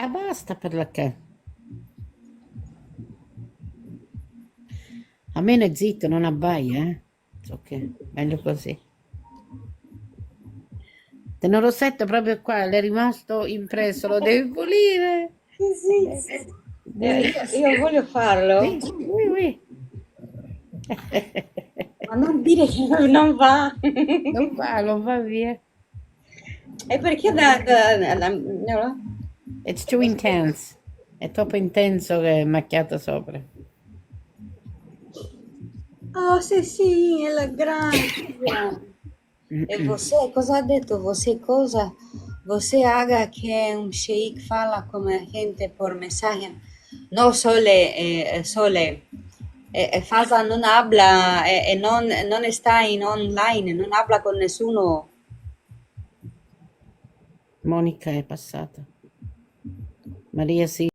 Basta perché. A meno è zitto, non abbaia, eh? Ok, meglio così. Il rossetto proprio qua, le è rimasto impresso, lo devi pulire. Sì, sì. Devi... Io voglio farlo, Sì, oui, oui. ma non dire che non va. Non va via. E perché no? It's too intense. È troppo intenso che è macchiato sopra. Oh, sì, sì, è la grande. E Mm-mm. você, cosa ha detto? Você cosa? Você haga que un sheik fala come gente por mensaje. No, Sole, Fasa non habla e non sta in online, non habla con nessuno. Monica è passata. Maria sì.